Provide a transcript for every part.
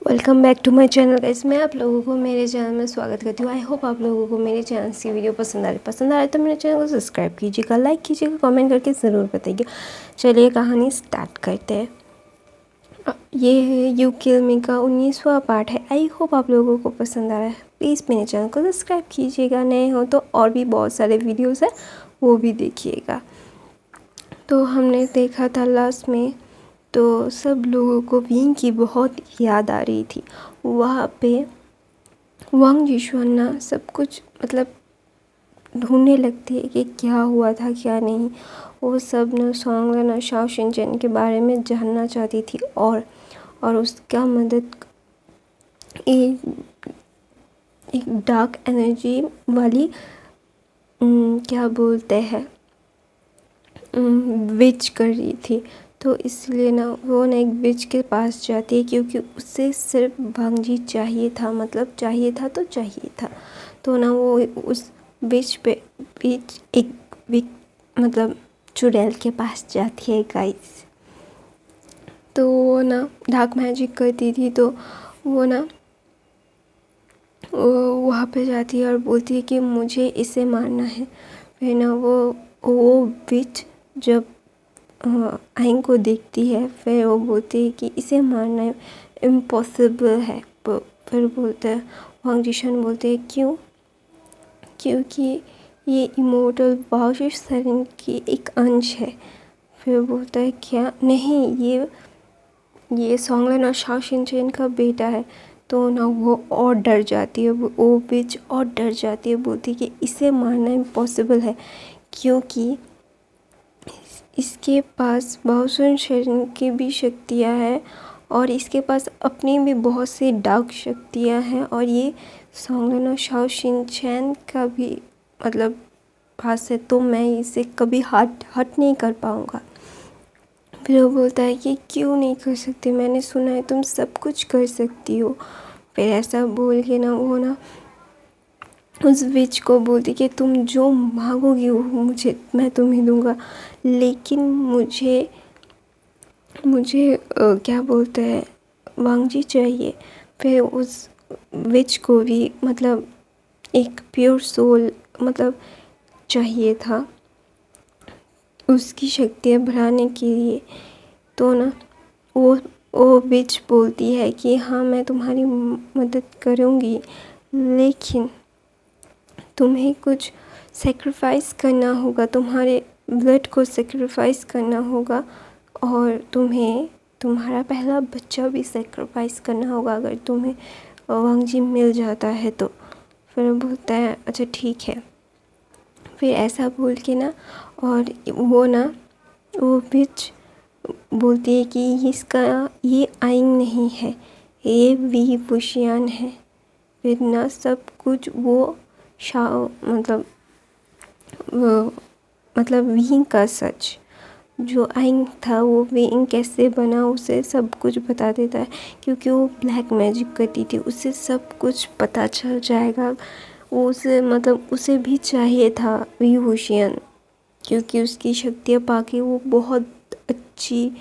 Welcome back to my channel guys. मैं आप लोगों को मेरे चैनल में स्वागत करती हूँ। आई होप आप लोगों को मेरे चैनल की वीडियो पसंद आ रही तो मेरे चैनल को सब्सक्राइब कीजिएगा, लाइक कीजिएगा, कमेंट करके ज़रूर बताइए। चलिए कहानी स्टार्ट करते हैं। ये है यू किल मी का 19वां पार्ट है। आई होप आप लोगों को पसंद आ रहा है। प्लीज़ मेरे चैनल को सब्सक्राइब कीजिएगा, नए हो तो और भी बहुत सारे वीडियोज़ हैं वो भी देखिएगा। तो हमने देखा था लास्ट में तो सब लोगों को विंग की बहुत याद आ रही थी। वहाँ पे वांग जिशुआन सब कुछ मतलब ढूंढने लगती है कि क्या हुआ था क्या नहीं। वो सब न सॉन्ग शाओ शिनचैन के बारे में जानना चाहती थी और उसका मदद एक डार्क एनर्जी वाली क्या बोलते हैं विच कर रही थी। तो इसलिए ना वो ना एक विच के पास जाती है क्योंकि उसे सिर्फ वांगजी चाहिए था, मतलब चाहिए था तो चाहिए था। तो ना वो उस विच एक मतलब चुड़ैल के पास जाती है गाइस। तो वो ना डार्क मैजिक करती थी तो वो ना वहाँ पे जाती है और बोलती है कि मुझे इसे मारना है। फिर ना वो विच जब आइन को देखती है फिर वो बोलती है कि इसे मारना इम्पॉसिबल है। फिर बोलता है वांग जिशन बोलते हैं क्यों, क्योंकि ये इमोर्टल बाओशिशेन की एक अंश है। फिर बोलता है क्या नहीं, ये सॉन्गलन और शाओ शिनचैन का बेटा है। तो ना वो और डर जाती है, वो बिच और डर जाती है, बोलती है कि इसे मारना इम्पॉसिबल है क्योंकि इसके पास बाओशिन शेरन की भी शक्तियाँ हैं और इसके पास अपनी भी बहुत सी डार्क शक्तियाँ हैं और ये सॉन्गलन और शाओ शिनचैन का भी मतलब पास है, तो मैं इसे कभी हट नहीं कर पाऊँगा। फिर वो बोलता है कि क्यों नहीं कर सकती, मैंने सुना है तुम सब कुछ कर सकती हो। फिर ऐसा बोल के ना वो ना उस विच को बोलती कि तुम जो मांगोगी वो मुझे मैं तुम्हें दूंगा, लेकिन मुझे क्या बोलते हैं वांगजी चाहिए। फिर उस विच को भी मतलब एक प्योर सोल मतलब चाहिए था उसकी शक्तियाँ बढ़ाने के लिए। तो ना वो विच बोलती है कि हाँ मैं तुम्हारी मदद करूँगी, लेकिन तुम्हें कुछ सेक्रीफाइस करना होगा, तुम्हारे ब्लड को सेक्रीफाइस करना होगा और तुम्हें तुम्हारा पहला बच्चा भी सेक्रीफाइस करना होगा अगर तुम्हें वांगजी मिल जाता है तो। फिर बोलता है अच्छा ठीक है। फिर ऐसा बोल के ना और वो बिच बोलती है कि इसका ये आइन नहीं है, ये वी वुशियान है। फिर ना सब कुछ वो शाओ मतलब विंग का सच जो आइन था वो विंग कैसे बना उसे सब कुछ बता देता है क्योंकि वो ब्लैक मैजिक करती थी, उसे सब कुछ पता चल जाएगा। वो उसे भी चाहिए था वी वुशियन क्योंकि उसकी शक्तियाँ पाके वो बहुत अच्छी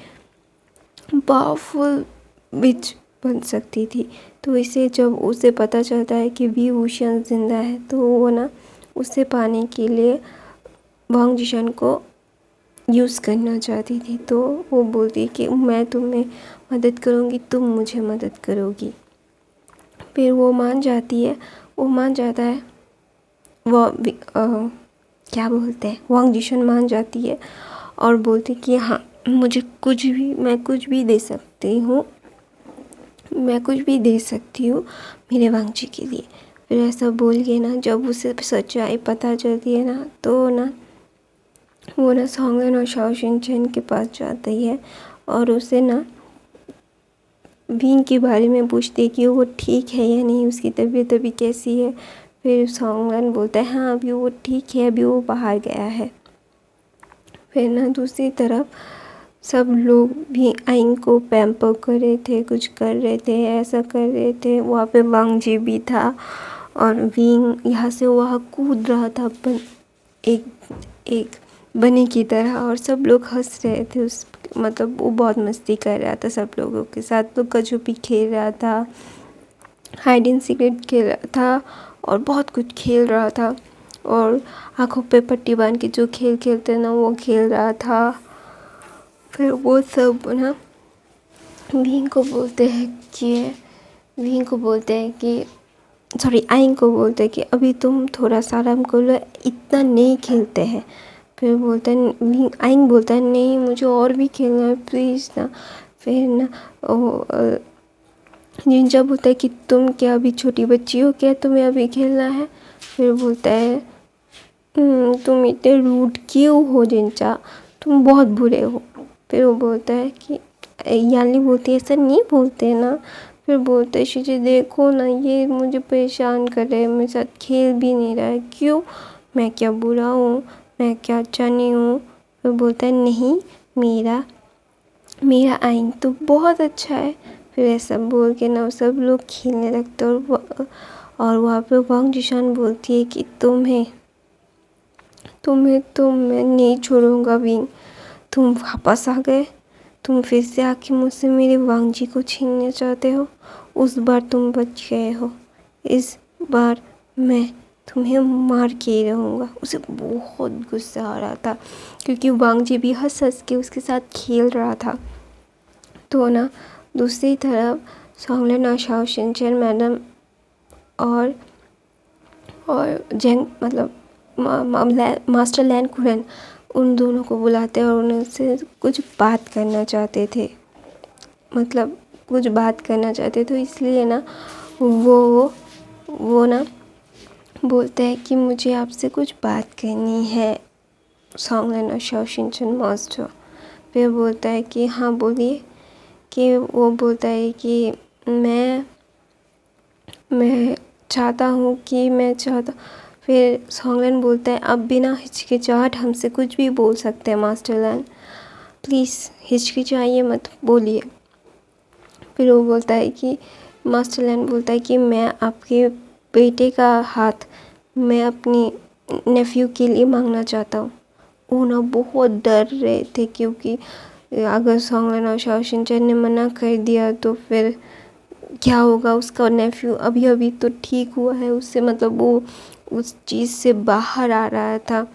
पावरफुल विच बन सकती थी। तो इसे जब उसे पता चलता है कि वी वुशियन ज़िंदा है तो वो ना उसे पाने के लिए वांग जिशन को यूज़ करना चाहती थी। तो वो बोलती कि मैं तुम्हें मदद करूँगी, तुम मुझे मदद करोगी। फिर वो मान जाती है, वो मान जाता है, वो क्या बोलते हैं वांग जिशन मान जाती है और बोलती कि हाँ मुझे मैं कुछ भी दे सकती हूँ, मैं कुछ भी दे सकती हूँ मेरे वांगजी के लिए। फिर ऐसा बोल के ना जब उसे सच्चाई पता चलती है ना तो ना वो ना सॉन्गन और शाओ शिनचैन के पास जाती है और उसे ना विंग के बारे में पूछती है कि वो ठीक है या नहीं, उसकी तबीयत अभी कैसी है। फिर सॉन्गन बोलता है हाँ अभी वो ठीक है, अभी वो बाहर गया है। फिर ना दूसरी तरफ सब लोग भी आइन को पैम्पर कर रहे थे, कुछ कर रहे थे, ऐसा कर रहे थे। वहाँ पे वांगजी भी था और विंग यहाँ से वहाँ कूद रहा था पर एक बने की तरह, और सब लोग हंस रहे थे उस मतलब वो बहुत मस्ती कर रहा था सब लोगों के साथ। लुका छुपी खेल रहा था, हाइड एंड सीक्रेट खेल रहा था और बहुत कुछ खेल रहा था, और आँखों पे पट्टी बांध के जो खेल खेलते हैं ना वो खेल रहा था। फिर वो सब ना विंग को बोलते हैं कि सॉरी आइंग को बोलते हैं कि अभी तुम थोड़ा सा आराम कर लो, इतना नहीं खेलते हैं। फिर बोलता है आइंग बोलता है नहीं मुझे और भी खेलना है प्लीज़ ना। फिर ना जिंजा बोलता है कि तुम क्या अभी छोटी बच्ची हो क्या, तुम्हें अभी खेलना है। फिर बोलता है तुम इतने रूड क्यों हो जिंजा, तुम बहुत बुरे हो। फिर वो बोलता है कि याली बोलती है ऐसा नहीं बोलते ना। फिर बोलता है शिजी देखो ना ये मुझे परेशान कर रहा है, मेरे साथ खेल भी नहीं रहा है, क्यों, मैं क्या बुरा हूँ, मैं क्या अच्छा नहीं हूँ। फिर बोलता है नहीं मेरा आइंग तो बहुत अच्छा है। फिर ऐसा बोल के ना सब लोग खेलने लगते और वहाँ पे वांग जिशान बोलती है कि तुम्हें तो मैं नहीं छोड़ूंगा विंग, तुम वापस आ गए, तुम फिर से आके मुझसे मेरे वांग जी को छीनने चाहते हो। उस बार तुम बच गए हो, इस बार मैं तुम्हें मार के ही रहूँगा। उसे बहुत गुस्सा आ रहा था क्योंकि वांग जी भी हंस हंस के उसके साथ खेल रहा था। तो ना दूसरी तरफ सोंगलेन और शाओ शिनचेन मैडम और जेंग मतलब मास्टर लैन कुरन उन दोनों को बुलाते और उनसे कुछ बात करना चाहते थे, मतलब कुछ बात करना चाहते। तो इसलिए ना वो ना बोलते हैं कि मुझे आपसे कुछ बात करनी है सोंगलेन और शाओ शिनचेन मास्टर। फिर बोलता है कि हाँ बोलिए। कि वो बोलता है कि मैं चाहता। फिर सोंगलेन बोलता है अब बिना हिचकिचाहट हमसे कुछ भी बोल सकते हैं मास्टर लैन, प्लीज़ हिचकिचाइए मत, बोलिए। फिर वो बोलता है कि मास्टर लैन बोलता है कि मैं आपके बेटे का हाथ मैं अपनी नेफ्यू के लिए मांगना चाहता हूँ। वो ना बहुत डर रहे थे क्योंकि अगर सोंगलेन और शाओ शिनचेन ने मना कर दिया तो फिर क्या होगा। उसका नेफ्यू अभी अभी तो ठीक हुआ है, उससे मतलब वो उस चीज़ से बाहर आ रहा था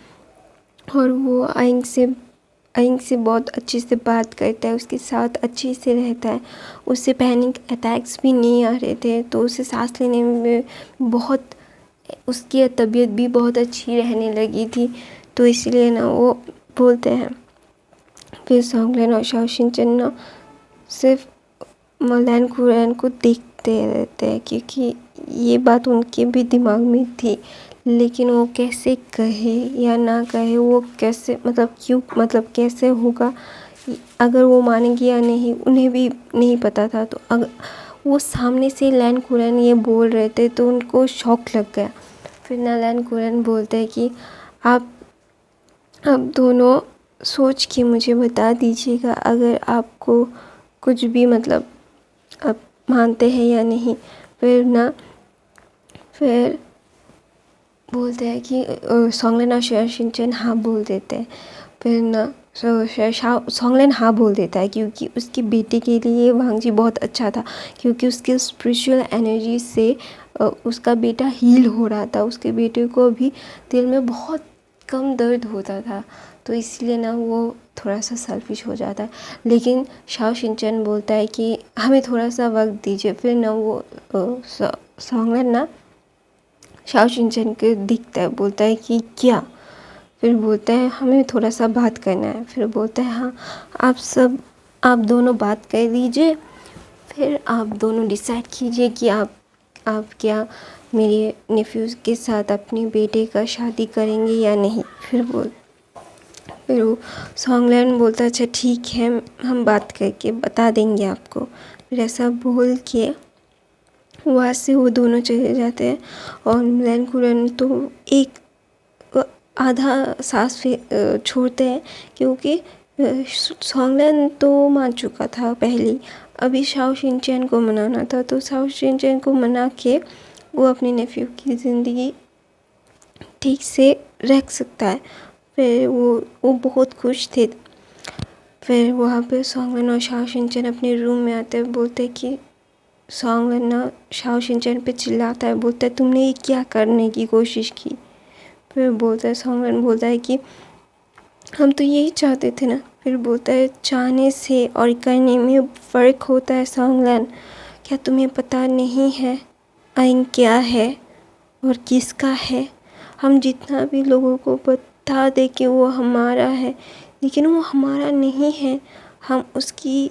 और वो आइंग से बहुत अच्छे से बात करता है, उसके साथ अच्छे से रहता है, उससे पैनिक अटैक्स भी नहीं आ रहे थे, तो उसे सांस लेने में बहुत उसकी तबीयत भी बहुत अच्छी रहने लगी थी। तो इसलिए ना वो बोलते हैं। फिर सोंगलेन और शाओ शिनचेन ना सिर्फ लैन कुरैन को देखते रहते हैं क्योंकि ये बात उनके भी दिमाग में थी, लेकिन वो कैसे कहे या ना कहे, वो कैसे मतलब क्यों मतलब कैसे होगा, अगर वो मानेगी या नहीं उन्हें भी नहीं पता था। तो अगर वो सामने से लैन कुरैन ये बोल रहे थे तो उनको शौक लग गया। फिर ना लैन कुरैन बोलते हैं कि आप दोनों सोच के मुझे बता दीजिएगा अगर आपको कुछ भी मतलब आप मानते हैं या नहीं। फिर बोलते हैं कि सोंगलेन और शाओ शिनचेन हाँ बोल देते हैं। फिर ना सोंगलेन हाँ बोल देता है क्योंकि उसके बेटे के लिए वांग जी बहुत अच्छा था, क्योंकि उसके स्पिरिचुअल एनर्जी से उसका बेटा हील हो रहा था। उसके बेटे को भी दिल में बहुत कम दर्द होता था, तो इसलिए ना वो थोड़ा सा सेल्फिश हो जाता है। लेकिन शाओ शिनचेन बोलता है कि हमें थोड़ा सा वक्त दीजिए। फिर ना वो सोंगलेन ना शाओ शिनचेन के दिखता है, बोलता है कि क्या। फिर बोलता है हमें थोड़ा सा बात करना है। फिर बोलता है हाँ आप दोनों बात कर लीजिए, फिर आप दोनों डिसाइड कीजिए कि आप क्या मेरे नेफ्यूज़ के साथ अपने बेटे का शादी करेंगे या नहीं। फिर वो सोंगलेन बोलता है अच्छा ठीक है हम बात करके बता देंगे आपको। फिर ऐसा बोल के वहाँ से वो दोनों चले जाते हैं और लैन कुरैन तो एक आधा सांस छोड़ते हैं क्योंकि सोंगलेन तो मान चुका था पहले, अभी शाओ शिनचेन को मनाना था। तो शाओ शिनचेन को मना के वो अपने नेफ्यू की ज़िंदगी ठीक से रख सकता है। फिर वो बहुत खुश थे। फिर वहाँ पे सॉन्गलन और शाओ शिनचैन अपने रूम में आते हैं, बोलते कि सॉन्गलन ना शाओ शिनचैन पे चिल्लाता है, बोलता है तुमने ये क्या करने की कोशिश की। फिर बोलता है सॉन्गलन बोलता है कि हम तो यही चाहते थे ना। फिर बोलता है चाहने से और करने में फ़र्क होता है सॉन्गलन, क्या तुम्हें पता नहीं है आइन क्या है और किसका है। हम जितना भी लोगों को बता दे कि वो हमारा है, लेकिन वो हमारा नहीं है। हम उसकी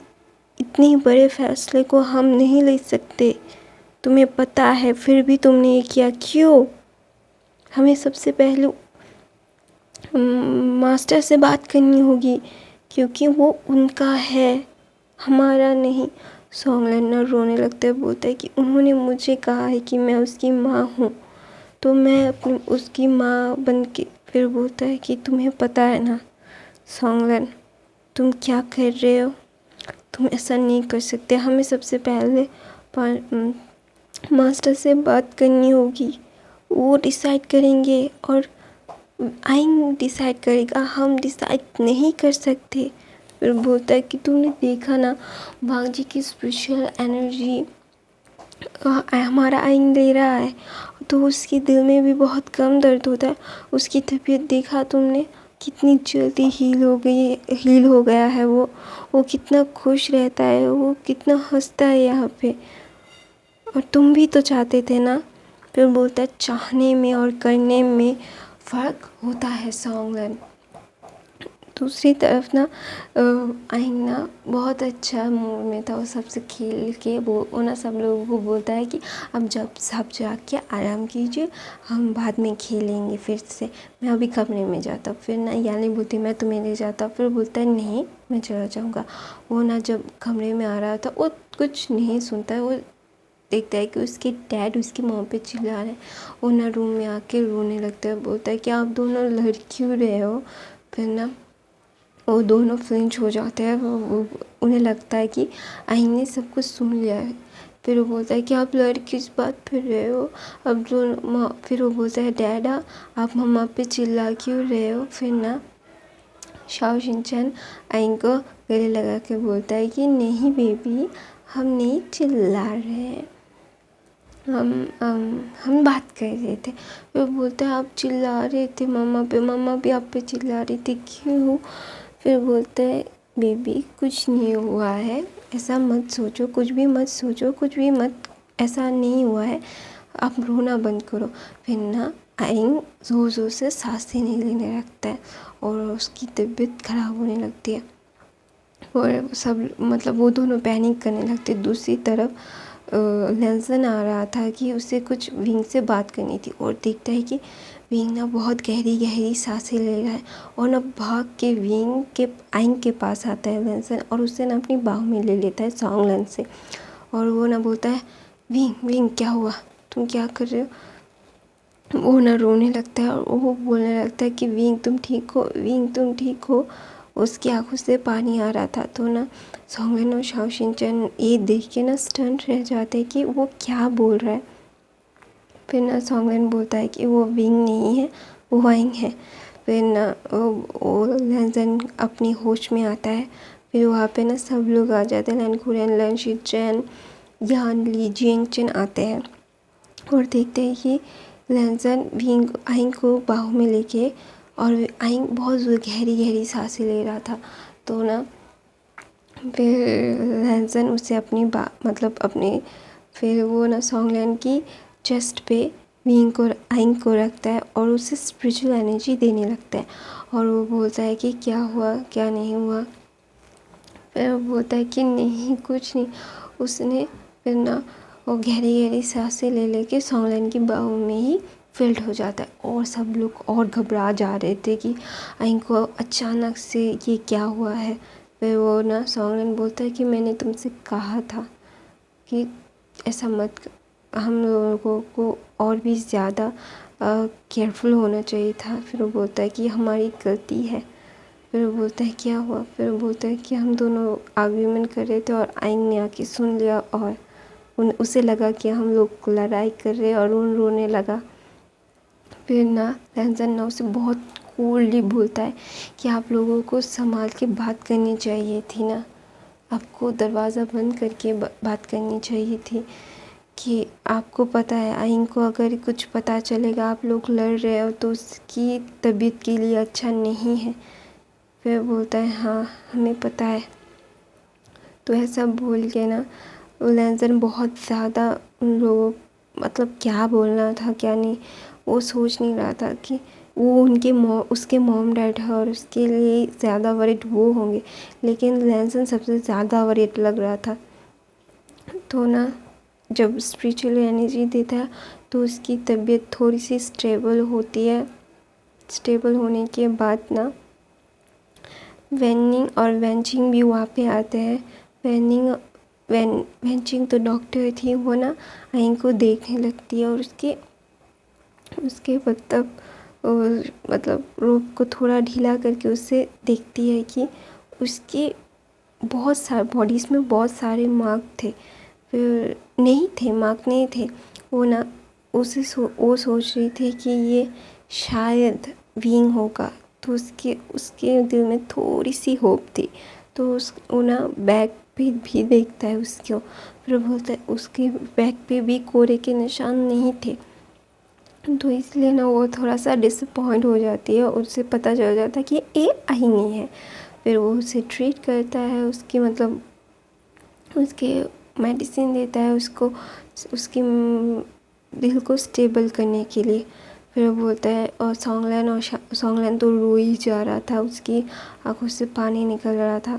इतनी बड़े फैसले को हम नहीं ले सकते, तुम्हें पता है, फिर भी तुमने ये किया क्यों। हमें सबसे पहले मास्टर से बात करनी होगी, क्योंकि वो उनका है, हमारा नहीं। सॉन्गलन ना रोने लगता है, बोलता है कि उन्होंने मुझे कहा है कि मैं उसकी माँ हूँ, तो मैं अपनी उसकी माँ बन के। फिर बोलता है कि तुम्हें पता है ना सॉन्गलन, तुम क्या कर रहे हो, तुम ऐसा नहीं कर सकते। हमें सबसे पहले मास्टर से बात करनी होगी, वो डिसाइड करेंगे और आइन डिसाइड करेगा, हम डिसाइड नहीं कर सकते। फिर बोलता है कि तुमने देखा ना वांग जी की स्पिरिचुअल एनर्जी हमारा आइन ले रहा है, तो उसके दिल में भी बहुत कम दर्द होता है। उसकी तबीयत देखा तुमने, कितनी जल्दी हील हो गया है। वो कितना खुश रहता है, वो कितना हंसता है यहाँ पे। और तुम भी तो चाहते थे ना। फिर बोलता है चाहने में और करने में फ़र्क होता है सॉन्गलन। दूसरी तरफ ना आइन ना बहुत अच्छा मूड में था, वो सबसे खेल के वो ना सब लोगों को बोलता है कि अब जब सब जाके आराम कीजिए, हम बाद में खेलेंगे फिर से, मैं अभी कमरे में जाता हूँ। फिर ना यानी बोलती मैं तुम्हें ले जाता। फिर बोलता है नहीं मैं चला जाऊँगा। वो ना जब कमरे में आ रहा था वो कुछ नहीं सुनता है, वो देखता है कि उसके डैड उसकी माँ पे चिल्ला रहे हैं। वो ना रूम में आके रोने लगता है, बोलता है कि आप दोनों लड़ क्यों रहे हो। फिर ना वो दोनों फ्लिंच हो जाते हैं, उन्हें लगता है कि आइन ने सब कुछ सुन लिया है। फिर वो बोलता है कि आप लड़ किस बात पर रहे हो। अब जो फिर वो बोलता है डैडा आप मम्मा पे चिल्ला क्यों रहे हो। फिर ना शाओ शिनचैन आइन को गले लगा के बोलता है कि नहीं बेबी, हम नहीं चिल्ला रहे हैं, हम बात कर रहे थे। फिर बोलता है आप चिल्ला रहे थे मम्मा पे, मम्मा भी आप पे चिल्ला रही थी, क्यों। फिर बोलता है बेबी कुछ नहीं हुआ है, ऐसा मत सोचो, कुछ भी मत सोचो, कुछ भी मत, ऐसा नहीं हुआ है, आप रोना बंद करो। फिर ना आइन ज़ोर ज़ोर से सांसें नहीं लेने लगता है और उसकी तबीयत ख़राब होने लगती है और सब मतलब वो दोनों पैनिक करने लगते। दूसरी तरफ लेंसन आ रहा था कि उसे कुछ विंग से बात करनी थी और देखता है कि विंग ना बहुत गहरी गहरी सांसें ले रहा है और ना भाग के विंग के आइन के पास आता है लेंसन और उसे ना अपनी बाहों में ले लेता है सॉन्गलन से। और वो ना बोलता है विंग विंग क्या हुआ, तुम क्या कर रहे हो। वो ना रोने लगता है और वो बोलने लगता है कि विंग तुम ठीक हो, विंग तुम ठीक हो। उसकी आंखों से पानी आ रहा था। तो ना सॉन्गलन और शाओ शिनचैन ये देख के ना स्टन रह जाते हैं कि वो क्या बोल रहा है। फिर ना सॉन्गलन बोलता है कि वो विंग नहीं है, वो वाइंग है। फिर ना वो लेंसन अपनी होश में आता है। फिर वहाँ पे ना सब लोग आ जाते हैं, लन खुरेन, लन शिनचैन, यान ली, जियांगचैन आते हैं और देखते हैं कि लेंसन विंग आइन को बाहों में लेके और आइन बहुत गहरी गहरी सांसें ले रहा था। तो ना फिर लेंसन उसे अपनी मतलब अपने फिर वो ना सॉन्गलन की चेस्ट पे विंग को आइन को रखता है और उसे स्पिरिचुअल एनर्जी देने लगता है और वो बोलता है कि क्या हुआ क्या नहीं हुआ। फिर वो बोलता है कि नहीं कुछ नहीं। उसने फिर ना वो गहरी गहरी सांसें ले लेके सॉन्गलन की बाहों में ही फिल्ड हो जाता है और सब लोग और घबरा जा रहे थे कि आइन को अचानक से ये क्या हुआ है। फिर वो ना सॉन्गलन बोलता है कि मैंने तुमसे कहा था कि ऐसा मत, हम लोगों को और भी ज़्यादा केयरफुल होना चाहिए था। फिर वो बोलता है कि हमारी गलती है। फिर वो बोलता है क्या हुआ। फिर वो बोलता है कि हम दोनों आर्ग्यूमेंट कर रहे थे और आइन ने आके सुन लिया और उसे लगा कि हम लोग लड़ाई कर रहे और रोने लगा। फिर ना लेंसन ना उसे बहुत कूलली बोलता है कि आप लोगों को संभाल के बात करनी चाहिए थी ना, आपको दरवाज़ा बंद करके बात करनी चाहिए थी कि आपको पता है आइन को अगर कुछ पता चलेगा आप लोग लड़ रहे हो तो उसकी तबीयत के लिए अच्छा नहीं है। फिर बोलता है हाँ हमें पता है। तो ऐसा बोल के ना लैंसन बहुत ज़्यादा उन लोगों मतलब क्या बोलना था क्या नहीं वो सोच नहीं रहा था कि वो उसके मॉम डैड है और उसके लिए ज़्यादा वरीड वो होंगे, लेकिन लैंसन सबसे ज़्यादा वरीड लग रहा था। तो ना जब स्पिरिचुअल एनर्जी देता है तो उसकी तबीयत थोड़ी सी स्टेबल होती है। स्टेबल होने के बाद ना वेनिंग और वेंचिंग भी वहाँ पे आते हैं। वेंचिंग तो डॉक्टर थी, वो ना आइन को देखने लगती है और उसके मतलब रोप को थोड़ा ढीला करके उससे देखती है कि उसकी बॉडीज़ में बहुत सारे मार्क थे। फिर मार्क नहीं थे। वो ना वो सोच रही थी कि ये शायद विंग होगा, तो उसके दिल में थोड़ी सी होप थी। तो वो ना बैक पे भी देखता है उसको, फिर बोलता है उसके बैक पे भी कोरे के निशान नहीं थे। तो इसलिए ना वो थोड़ा सा डिसअपॉइंट हो जाती है और उसे पता चल जाता है कि ये आई नहीं है। फिर वो उसे ट्रीट करता है, उसके मेडिसिन देता है उसको उसकी दिल को स्टेबल करने के लिए। फिर वो बोलता है और सॉन्गलैन तो रो ही जा रहा था, उसकी आंखों से पानी निकल रहा था।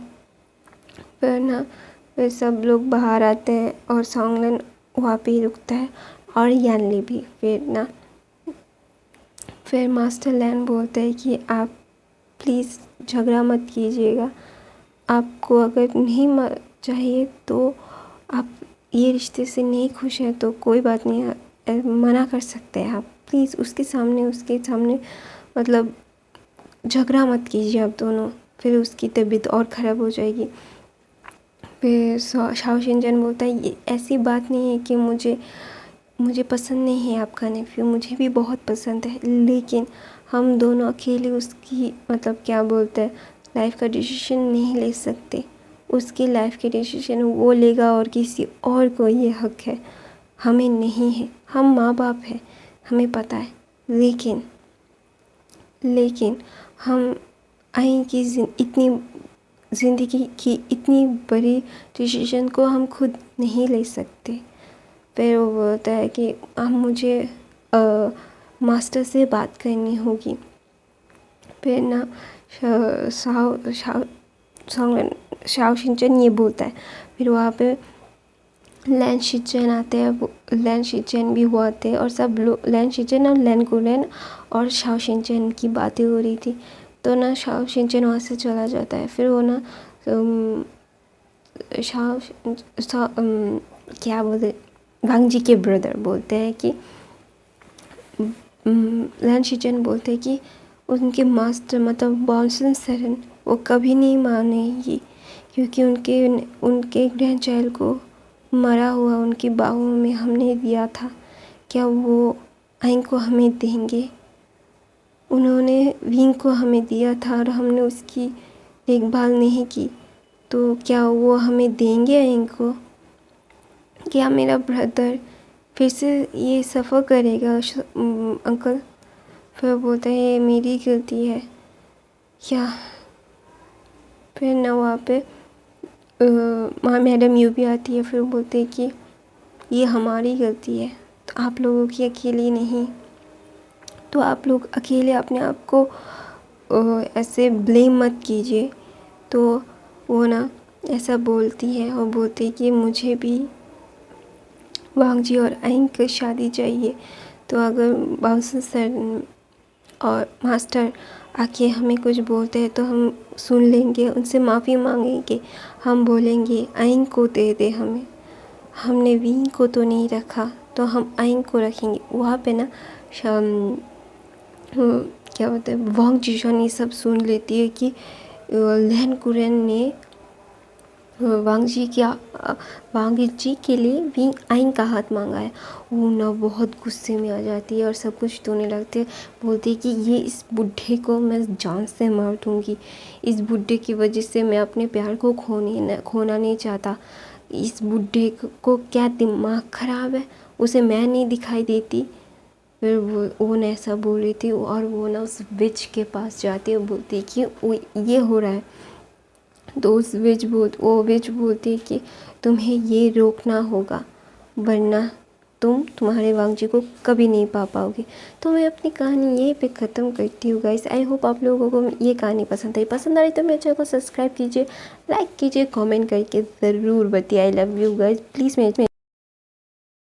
फिर सब लोग बाहर आते हैं और सॉन्गलैन वहाँ पे ही रुकता है और यानली भी। फिर मास्टर लैन बोलता है कि आप प्लीज़ झगड़ा मत कीजिएगा, आपको अगर नहीं चाहिए तो आप ये रिश्ते से नहीं खुश हैं तो कोई बात नहीं, मना कर सकते हैं आप। प्लीज़ उसके सामने मतलब झगड़ा मत कीजिए आप दोनों, फिर उसकी तबीयत और ख़राब हो जाएगी। फिर शाओ शिनचैन बोलता है ये ऐसी बात नहीं है कि मुझे पसंद नहीं है आपका नेफ्यू, मुझे भी बहुत पसंद है, लेकिन हम दोनों अकेले उसकी मतलब क्या बोलते हैं लाइफ का डिसीजन नहीं ले सकते। उसकी लाइफ के डिसीजन वो लेगा और किसी और को ये हक है, हमें नहीं है। हम माँ बाप हैं, हमें पता है, लेकिन हम आई की ज़िंदगी की इतनी बड़ी डिसीजन को हम खुद नहीं ले सकते। फिर वो बोलता है कि अब मुझे मास्टर से बात करनी होगी। फिर ना शाओ शिनचैन ये बोलता है। फिर वहाँ पे लैन शिनचैन आते हैं, लैन शिनचैन भी हुआ थे और सब लोग लैन शिनचैन और लैन गुलेन और शाओ शिनचैन की बातें हो रही थी। तो ना शाओ शिनचैन वहाँ से चला जाता है। फिर वो ना क्या बोलते वांग जी के ब्रदर बोलते हैं कि लैन शिनचैन बोलते हैं कि उनके मास्टर मतलब बॉन्सन सरन वो कभी नहीं मानेगी, क्योंकि उनके ग्रैंड चाइल्ड को मरा हुआ उनकी बाहों में हमने दिया था, क्या वो आइन को हमें देंगे? उन्होंने विंग को हमें दिया था और हमने उसकी देखभाल नहीं की, तो क्या वो हमें देंगे आइन को? क्या मेरा ब्रदर फिर से ये सफ़र करेगा अंकल? फिर बोलता है ये मेरी गलती है क्या? फिर ना वहाँ पे मैडम यू भी आती है। फिर बोलते हैं कि ये हमारी गलती है, तो आप लोगों की अकेली नहीं, तो आप लोग अकेले अपने आप को ऐसे ब्लेम मत कीजिए। तो वो ना ऐसा बोलती है और बोलती है कि मुझे भी वांग जी और आइन की शादी चाहिए, तो अगर बाउंसर सर और मास्टर आके हमें कुछ बोलते हैं तो हम सुन लेंगे, उनसे माफ़ी मांगेंगे, हम बोलेंगे आइन को दे दे हमें, हमने विंग को तो नहीं रखा तो हम आइन को रखेंगे। वहाँ पे ना क्या बोलते हैं वांग जिशॉन ये सब सुन लेती है कि लैन कुरेन ने वांग जी के लिए विंग आइन का हाथ मांगा है। वो ना बहुत गुस्से में आ जाती है और सब कुछ टोने लगती है, बोलती है कि ये इस बुढ़े को मैं जान से मार दूँगी। इस बुढ़े की वजह से मैं अपने प्यार को खोना नहीं चाहता। इस बुढ़े को क्या दिमाग ख़राब है, उसे मैं नहीं दिखाई देती। फिर वो ना ऐसा बोल रही थी और वो ना उस विच के पास जाती है, बोलती है कि ये हो रहा है। तो वो विच बोलती है कि तुम्हें ये रोकना होगा, वरना तुम्हारे वांग जी को कभी नहीं पा पाओगे। तो मैं अपनी कहानी यहीं पे ख़त्म करती हूँ गाइस। आई होप आप लोगों को ये कहानी पसंद आई तो मेरे चैनल को सब्सक्राइब कीजिए, लाइक कीजिए, कमेंट करके ज़रूर बताइए। I love you guys. Please मेरे